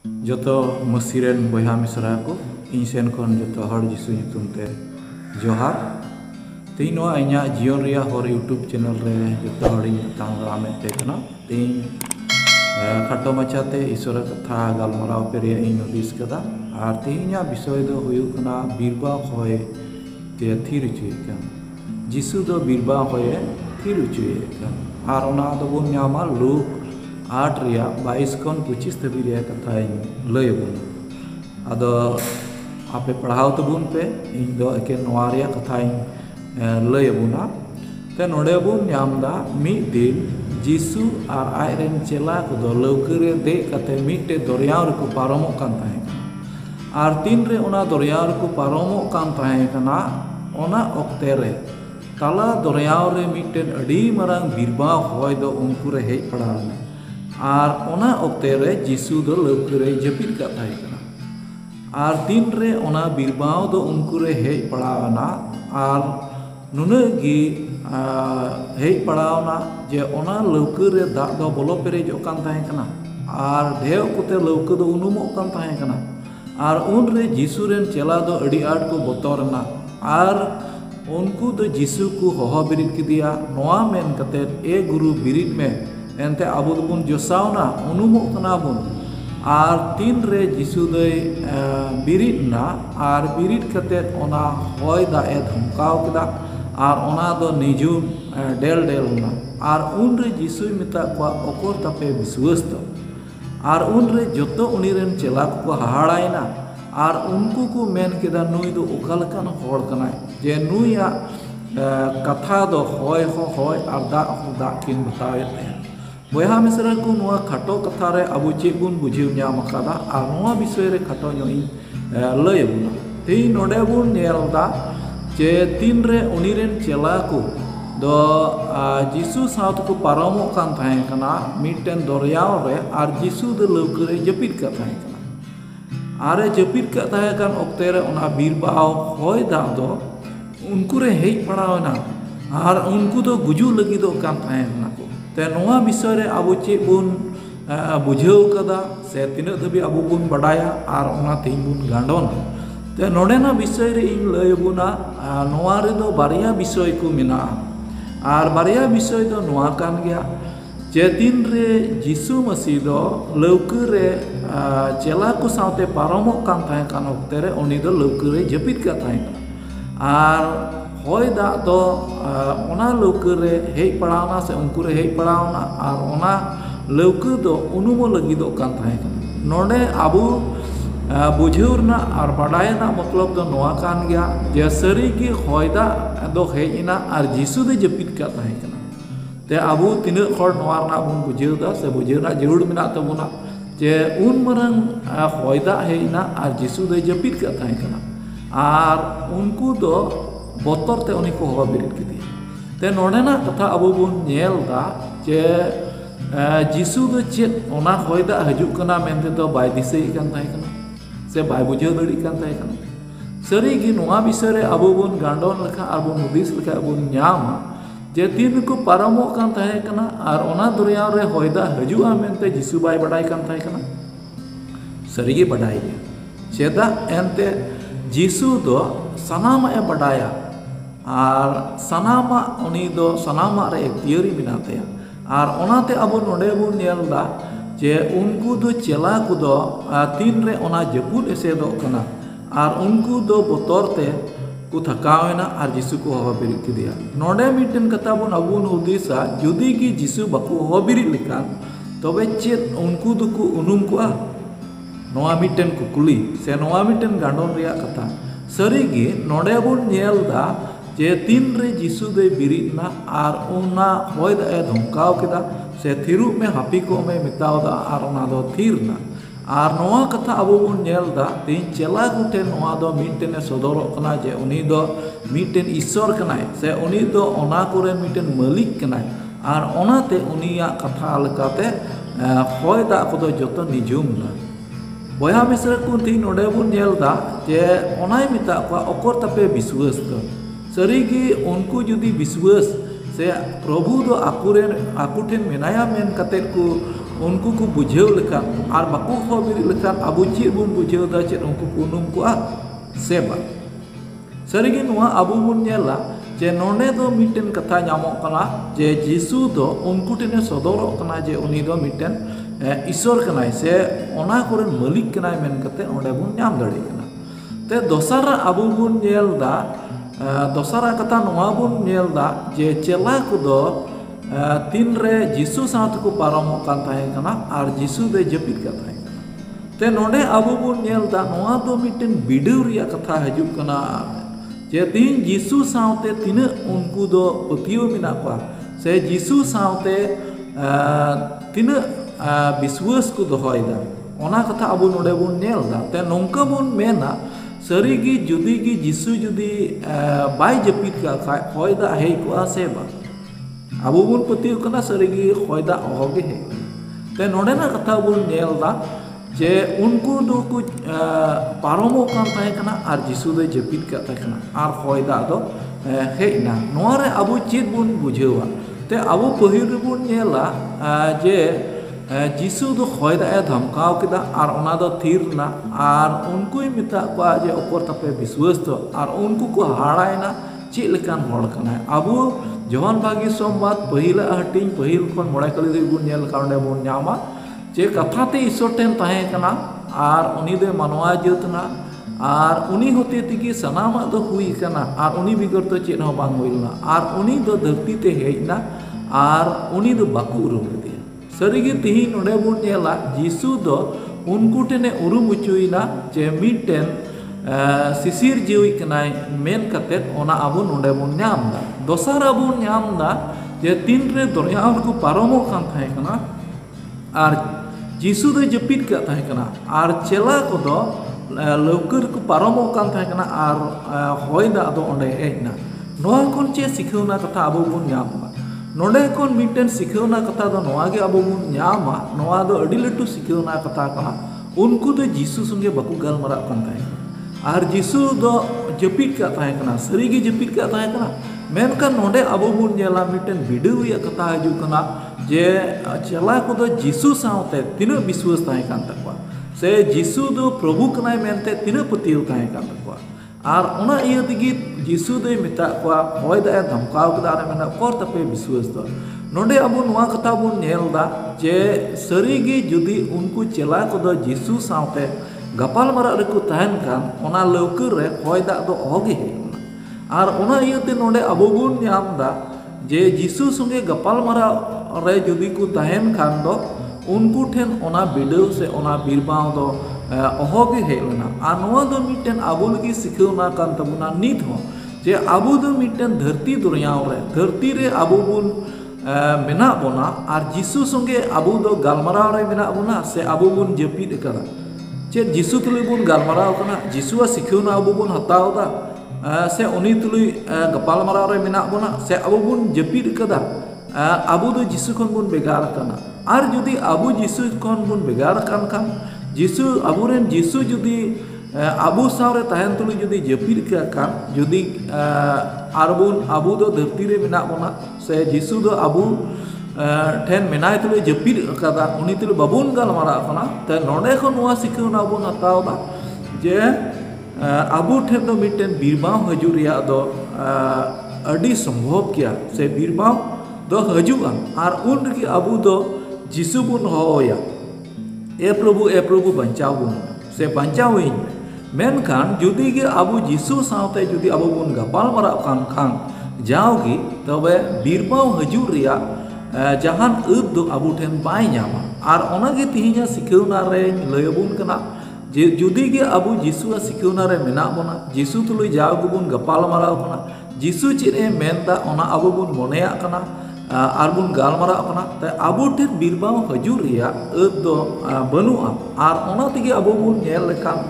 Joto musiren boyha misra ko ᱤᱧ ᱥᱮᱱ ᱠᱷᱚᱱ ᱡᱚᱛᱚ ᱦᱚᱲ ᱡᱤᱥᱩ ᱧᱩᱛᱩᱢ ᱛᱮ ᱡᱚᱦᱟᱨ ᱛᱮᱦᱮᱧ ᱱᱚᱣᱟ ᱤᱧᱟᱹᱜ ᱡᱤᱭᱚᱱ ᱨᱮᱭᱟᱜ ᱦᱚᱨ ᱤᱭᱩᱴᱩᱵ ᱪᱮᱱᱮᱞ ᱨᱮ ᱡᱚᱛᱚ ᱦᱚᱲᱤᱧ ᱛᱟᱝ ᱫᱟᱨᱟᱢᱮᱫ ᱯᱮ ᱠᱟᱱᱟ। ᱛᱮᱦᱮᱧ ᱠᱷᱟᱴᱚ ᱢᱟᱪᱷᱟᱛᱮ ᱤᱥᱚᱨ ᱠᱟᱛᱷᱟ ᱜᱟᱞᱢᱟᱨᱟᱣ ᱯᱮ ᱨᱮᱭᱟᱜ ᱤᱧ ᱦᱩᱫᱤᱥ ᱠᱟᱫᱟ। ᱟᱨ ᱛᱮᱦᱮᱧᱟᱜ ᱵᱤᱥᱚᱭ ᱫᱚ ᱦᱩᱭᱩᱜ ᱠᱟᱱᱟ ᱵᱤᱨᱵᱟ ᱦᱚᱭ ᱛᱮ ᱛᱷᱤᱨ ᱦᱚᱪᱚᱭᱮᱫ ᱠᱟᱱ। ᱡᱤᱥᱩ ᱫᱚ ᱵᱤᱨᱵᱟ ᱦᱚᱭᱮ ᱛᱷᱤᱨ ᱦᱚᱪᱚᱭᱮᱫ ᱠᱟᱱ। ᱟᱨ ᱚᱱᱟ ᱫᱚᱵᱚᱱ ᱧᱟᱢᱟ ᱞᱩᱠ 8 ᱨᱮᱭᱟᱜ 22 ᱠᱷᱚᱱ 25 ᱫᱷᱟᱹᱵᱤᱡ ᱨᱮᱭᱟᱜ ᱠᱟᱛᱷᱟᱧ ᱞᱟᱹᱭ ᱟᱵᱚᱱᱟ। ᱟᱫᱚ आपे पढ़ाव तबुन पे इन दो एके नवा रिया कथाई लय अबुना ते नोडे बुन ᱧᱟᱢदा मिद दिन जीसु आर आयरेन चेला को दो लौकरे दे कते मिटे दरिया रको पारमो कान ताहे आर तीन रे ओना दरिया रको पारमो कान ताहे कना ओना ओक्ते रे ताला दरिया रे मिटेन अडी मरांग बिरबा होय दो उनको रे हेज पड़ाना आर ओना ओक्ते रे जीसु दो लौकरे जपित का ताहे कना आर तीन रे ओना बिरबाव दो उनको रे हेज पड़ावना आर नुनगी हेज पड़ावना जे ओना लौका रे दाग दो बोलो पेरेजो कान ताहे कना आर ढेव कुते लौका दो उनुमो कान ताहे कना आर उन रे जीसु रेन चेला दो अडी आट को बतरना आर उनको दो जीसु को होहो बिरिद किदिया नोआ मेन कते ए गुरु बिरिद में एनते आबो दोबुन जोसावना उनुमो कना बुन आर तीन रे जीसु दे बिरिद ना आर बिरिद कते ओना होय दा ए धमकाव कदा आर ओना दो निजु डेल डेल ना आर उन रे जीसु मिता को ओकोर तपे विश्वास दो आर उन रे जतो उनी रेन चेला को हाहाड़ायना आर उनको को मेन केदा नुई दो ओकालकान होड़ कनाय जे नुया कथा दो होय आर दा किन बतावे बोहा मिसरा को नुआ खाटो कथा रे अबो चे बुन बुझिव ᱧᱟᱢ अकादा आर नुआ विषय रे खाटो ᱧᱚᱜ लय बुना तेई नोडे बुन नेलदा जे तीन रे उनी रेन चेला को दो जीसु साथ को पारमो कान थाहे कना मिटेन दरियाव रे आर जीसु दो लौकरे जपित का थाहे कना आरे जपित का थाहे कान ओक्ते रे ओना बिरबाव होय दा दो उनको रे हेज पड़ावना आर उनको दो गुजु लगी दो कान थाहे कना को ते नोआ विषय रे अबो चे बुन बुझाव कदा से तिना धबी अबो बुन बडाया आर ओना तेई बुन गांडोन ते नोडेना विषय रे इन लय बुना नोआ रे दो बारिया विषय को मिना आर बारिया विषय दो नोआ कान गया जे दिन रे जीसु मसीह दो लौका रे चेला को साथे पारमो कान थाहे कान ओक्ते रे उनी दो लौका रे जपित का थाहे आर होय दा दो ओना लौका रे हेज पड़ावना से उनको रे हेज पड़ावना आर ओना लौका दो उनुमो लगी दो कान थाहे नोडे आबू बुझेवरना आर बाडायना मतलब दो नोआ कान गया जे सरी की होय दा दो हेजना आर जीसु दे जपित का थाहे कना ते आबू तिना खर नोआ ना बुन बुझेवदा से बुझेवना जरूर मिना तबुना जे उन मरंग होय दा हेजना आर जीसु दे जपित का थाहे कना आर उनको दो बोतर ते उनी को होवा बिरिद किदी ते नोडेना कथा अबो बुन नेलदा जे जीसु दो चेत ओना होय दा हजु कना मेनते दो बाय दिसै कान थाहे कना से बाय बुझाव दड़ी कान थाहे कना सरी गी नोआ विषय रे अबो बुन गांडोन लेखा आर बुन हुदिस लेखा बुन ᱧामा जे तीन को पारमो कान थाहे कना आर ओना दरिया रे होय दा हजुआ मेनते जीसु बाय बडाय कान थाहे कना सरी गी बडाय गया चेदा एनते जीसु दो सनामा ए बडाया आर सनामा उनी दो सनामा रे एक थियोरी मिनाते आर ओनाते अबो नोडे बुन नेलदा जे उनको दो चेला को दो तीन रे ओना जपुद एसे दो कना आर उनको दो बोतरते को थकावेना आर जीसु को होवा बिरिद किदिया नोडे मिटन कथा बुन अबुन उदिसा जुदी की जीसु बाको होवा बिरिद लेकान तबे चेत उनको दो को उनुम कोआ नोआ मिटन कुकुली से नोआ मिटन गांडोन रिया कथा सरीगी नोडे बुन नेलदा जे तीन रे जीसु दे बिरिदना आर ओना होय दा ए धमकाव केदा से थिरु में हापी को में मितावदा आर ओना दो थीरना आर नोआ कथा अबो बुन नेलदा तीन चेला गुटे नोआ दो मिटेन सदरो कना जे उनी दो मिटेन ईश्वर कनाय से उनी दो ओना कोरे मिटेन मालिक कनाय आर ओनाते उनिया कथा लकाते होय दा को दो जतो निजुमना बोया मिसरा को तीन नोडे बुन नेलदा जे ओनाय मिता को ओकोर तपे विश्वास दो सरीगी उनको जुदी विश्वास से प्रभु दो आकुठेन मेनाया मेन कते को उनको को बुझाव लेखान और बाको हो बिरिद लेखान अबो चेद बुन बुझाव दा चेद उनको को उनुम को से बा सरिगे नुआ अबो बुन नेला जे नोंडे दो मिटेन कथा नामोग कना जे जीसु दो उनको टेने सदोरोग कना जे उनी दो मिटेन ईश्वर कनाय से ओना कोरेन मालिक कनाय मेन कते ओंडे बुन नाम दाड़े कना ते दोसरा अबो बुन नेल दा दोसरा कथा नुआ बुन नेल दा जे चेला को दो तीन रे जीसु साथ को पारमोग कान ताहे कना और जीसु दे जपित का ताहे ते नोंडे अबो बुन नेल दा नुआ दो मिटेन बिडव रिया कथा हजुग कना जे तीन जीसु सावते तीन उनको दो पतियो मिना को से जीसु सावते तीन विश्वास को दोहयदा ओना कथा अबो नोडे बुन नेलदा ते नोंका बुन मेना सरीगी जुदी की जीसु जुदी बाय जपित का खाय होयदा हे को से बा अबो बुन पतियो कना सरीगी होयदा होगे हे ते नोडे ना कथा बुन नेलदा जे उनको दो कुछ पारमो कान ताहे कना और जीसु दे जपित का ताहे कना और होयदा दो हेना नोरे अबो चेद बुन बुझेवा ते अबो पहिर बुन नेला जे जीसु दो होयदा ए धमकाव केदा और ओना दो थीर ना और उनको ही मिता को जे ऊपर तपे विश्वास तो और उनको को हाड़ायना चेद लेकान होड़ कना अबो जवान भागी सोमवार पहिला हटिंग पहिल कोन मोड़े कली बुन नेल कांडे बुन न्यामा जे कथाते ईश्वर टेन ताहे कना और उनी दे मानवा जतना और उनी होते तिगी सनामा दो हुई कना और उनी बिगर तो चेद हो बांग होइलना और उनी दो धरती ते हेजना और उनी दो बाकु उरुम दे सरीगे तिही नोडे बुन नेला जीसु दो उनको टेने उरुम उचुइना जे मिटेन सिसिर जीवी कनाय मेन कते ओना अबो नोडे बुन न्यामदा दोसरा बुन न्यामदा जे तीन रे दरिया को पारमो कान थाहे कना और जीसु दो जपित का ताहे कना और चेला को दो लौकर को पारमो कान ताहे कना और होयदा दो ओंडे हेजना नोआ कोन चे सिखौना कथा अबो बुन न्यामा नोडे कोन मिटेन सिखौना कथा दो नोआ गे अबो बुन न्यामा नोआ दो अडी लटू सिखौना कथा कना उनको दो जीसु संगे बाकु गालमरा कान ताहे और जीसु दो जपित का ताहे कना सरीगे जपित का ताहे कना मेनका नोडे अबो बुन नेला मिटेन बिडुया कथा हजू कना जे चला को दो जीसु सावते तीन विश्वास ताहे कान तकवा से जीसु दो प्रभु कनाय मेनते तीन पतियो ताहे कान तकवा और ओना इया दिगी जीसु दे मिता को होयदा धमकाव कदा रे मेना कोर तपे विश्वास दो नोडे अबो नोआ कथा बुन नेलदा जे सरीगे जुदी उनको चला को दो जीसु सावते गपाल मरा रे को ताहन कान ओना लौकर रे होयदा दो होगे और ओना इयाते नोडे अबो बुन न्यामदा जे जीसु संगे गपाल मरा रे जुदी को ताहन खान दो उनको ठेन ओना बिडव से ओना बिरबाव दो अहोगे हेलना और नोआ दो मिटेन अबो लगी सिखौना कान तबुना नित हो जे अबो दो मिटेन धरती दुनियाव रे धरती रे अबो बुन मेना बोना और जीसु संगे अबो दो गालमराव रे मेना बोना से अबो बुन जपित करा चे जीसु तुलुय बुन गालमराव कना जीसुआ सिखौना अबो बुन हतावदा से उनी तुलुय गपाल मराव रे मेना बोना से अबो बुन जपित कदा अबो दो जीसु खन बुन बेगार कना और जुदी अबो जीसु खन बुन बेगार कान खान जीसु अबोरेन जीसु जुदी अबो सावरे ताहन तुलुय जुदी जपित का कान जुदी आरबुन अबो दो धरती रे मेना बोना से जीसु दो अबो ठेन मेनाय तुलुय जपित कदा उनी तुलुय बाबुन गालमारा कना ते नोडे खन नोआ सिखौना बुन हतावदा जे अबो ठेन दो मिटेन बिरबाव हजू रिया दो अडी संभव किया से बिरबाव दो हजुआ और उन रगी अबो दो जीसु बुन होया ए प्रभु बंचाव बुन से बंचाव इन मेनखान जुदी गे अबो जीसु सावते जुदी अबो बुन गपाल मरा कान खान जाओगी तबे बिरबाव हजू रिया जहान अब दो अबो ठेन बाय नामा और ओनागे तिहिया सिखौना रे लयबुन कना जे जुदी गे अबो जीसुआ सिखौना रे मेना बोना जीसु तुलुय जाओ बुन गपाल मराव कना जीसु चेरे मेनदा ओना अबो बुन मोनेया कना और बुन गालमरा कना ते अबो ठेन बिरबाव हजू रिया अब दो बनुआ और ओना तिगे अबो बुन नेल लेखान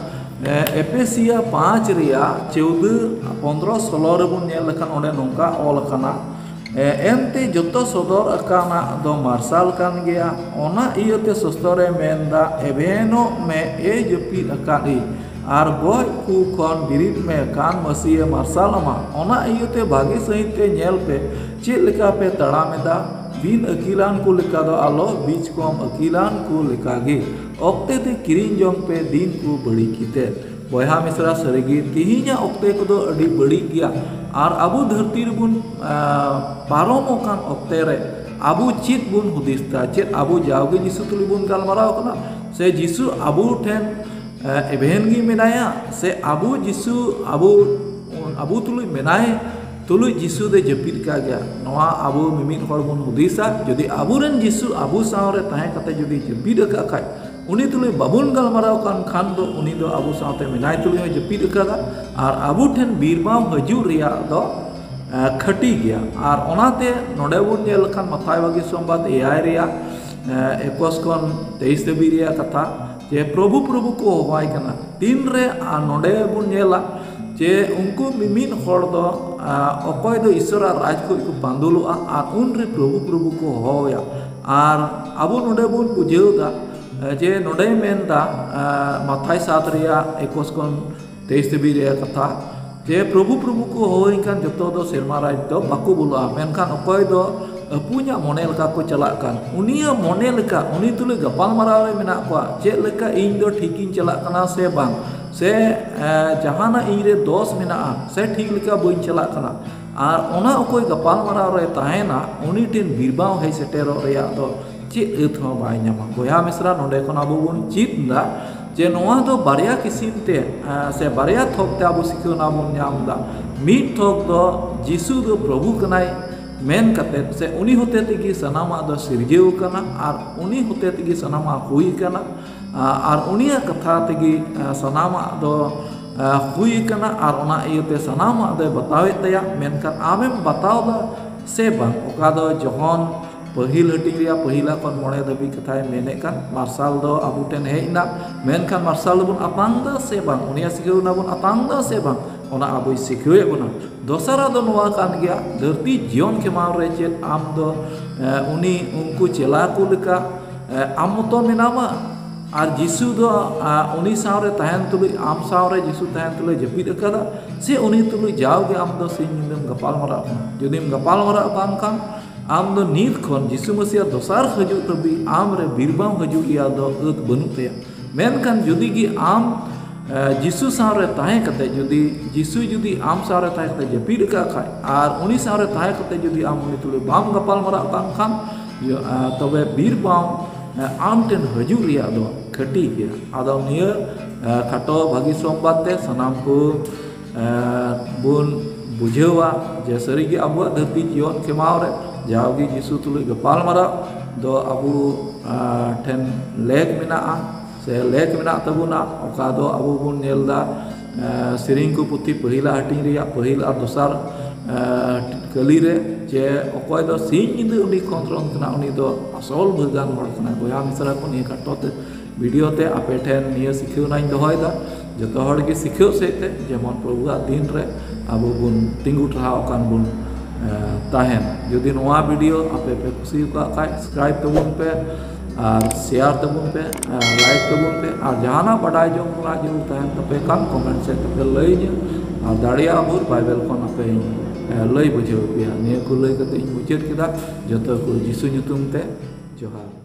एपेसिया 5 रिया 14 15 16 रे बुन नेल लेखान ओंडे नोंका ऑल कना एनते जोतो सदर अकाना दो मार्शल कान गया ओना इयते सस्तरे मेनदा एबेनो में ए जपी अकादी और गोय कु खन बिरिद में कान मसीह मार्शल मा ओना इयते भागी सहित नेल पे चेद लेका पे तड़ामेदा बिन अकिलान को लेका दो आलो बीच कम अकिलान को लेका गे ऑक्ते ते किरिन जोंग पे दिन को बड़ी कीते बयहा मिसरा सरिगी तिहिना ऑक्ते को दो अड़ी बड़ी गया और अबु धरती बुन पारोमो कान ऑक्ते रे अबु चित बुन हुदिस्ता चित अबु जाओगे जिसु तुली बुन गालमाराव कना से जिसु अबु ठेन एभेनगी मेनाया से अबु जिसु अबु तुली मेनाए तुलुई जिसु दे जपिद का गया नवा अबु मिमित हर बुन हुदिसा जदि अबुरेन जिसु अबु सावरे ताहे कते जदि जपिद का खाय उनी तुलुई बाबुन गालमाराव कान खान दो उनी दो अबु सावते मेनाय तुलुई जपिद का और अबु ठेन बीरबाम हजू रिया दो खटी गया और ओनाते नोडे बुन नेल खान मथाय बागी सोमबाद एआई रिया 21 खन 23 दबी रिया कथा जे प्रभु प्रभु को होवाय कना तीन रे आ नोडे बुन नेला जे उनको मिमिन हर दो अकय दो ईश्वर राज को बांदुलुआ और उन रे प्रभु प्रभु को होया और अबु नोडे बुन बुझेउदा जे नोडे मेनदा मथाय 7 रिया 21 खन 23 दबी रिया कथा जे प्रभु प्रभु को होई कान जतो दो सेरमा राज दो बाको बुलुआ मेनखान अकय दो अपुnya मोने लेका को चलाक कान उनिया मोने लेका उनी तुले गपाल माराव रे मेना को चेक लेका इन दो ठीकिन चलाक काना से बांग से जहाना इन रे दोष मेना से ठीक लेका बइन चलाक काना और ओना अकय गपाल माराव रे ताहेना उनी टिन बीरबाव हे सेटेरो रेया दो चेक एथ हो बाय नामा गोया मिश्रा नोडे खन अबो बुन चित दा जे नोआ दो बारिया किसिम ते से बारिया थोक ते अबो सिखना बुन नाम दा मिट थोक दो जिसु दो प्रभु कनाय मेन कते से उनी होते तेगी सनामा दो सिरजेउ कना और उनी होते तेगी सनामा हुई कना और उनिया कथा तेगी सनामा दो हुई कना और ओना इयते सनामा दो बतावे तया मेनखान आमेम बताव दा से बांग ओका दो जहन पहिल हटिंग रिया पहिला खन मोड़े दबी कथाय मेने कान मार्शल दो अबु टेन हेना मेनखान मार्शल बुन अपांग दा से बांग उनिया सिखेउना बुन अपांग दा से बांग ओना अबुई सिखेवे बुना दोसरा दो नोआ कान गया धरती जीवन के माव रे चेत आम दो उनी उनको चेला को लेका आम तो मेनामा और जिसु दो उनी सावरे तहन तुलुई आम सावरे जिसु तहन तुलुई जपिद अकादा से उनी तुलुई जाओगे आम दो सिंह निंदम गपाल मरा जदिम गपाल मरा कान खान आम दो नीत खन जिसु मसीहा दोसार हजू तबी आम रे बीरबाम हजू लिया दो अत बनु तया मेनखान जुदी गी आम जिसु सावरे ताहे कते जुदी जिसु जुदी आम सावरे ताहे कते जपिद का खाय और उनी सावरे ताहे कते जुदी आम उनी तुले बाम गपाल मरा कान खान तबे बीरबाम आम टेन हजू रिया दो खटी गया आदो निया खाटो भागी सोमबार ते सनाम को बुन बुझेवा जे सरीगे अबुआ धरती जीवन खेमाव रे जाओगी जिसु तुले गपाल मरा दो अबु ठेन लेक मेना से लेक मेना तबुना ओका दो अबु बुन नेलदा सिरिंग को पुथी पहिला हटिंग रिया पहिल और दोसार कली रे जे अकय दो सिंह निंदे उनी खंत्रन कना उनी दो असल भगान हर कना गोया मिसरा को निया काटोते वीडियो ते आपे ठेन निया सिखेउनाई दोहयदा जतो हर के सिखेउ सेते जेमन प्रभुआ दिन रे अबु बुन तिंगु ठहाव कान बुन ताहेन जदि नोआ वीडियो आपे पे खुशी का सब्सक्राइब तबुन पे और शेयर तबुन पे लाइक तबुन पे और जहाना बड़ाई जो मोला जरूर ताहेन तपे कान कमेंट से तपे लई जे और दाड़िया बुर बाइबल को आपे लई बुझेउ पिया निया को लई कते मुचेत केदा जतो को जिसु nyutum ते जोहार।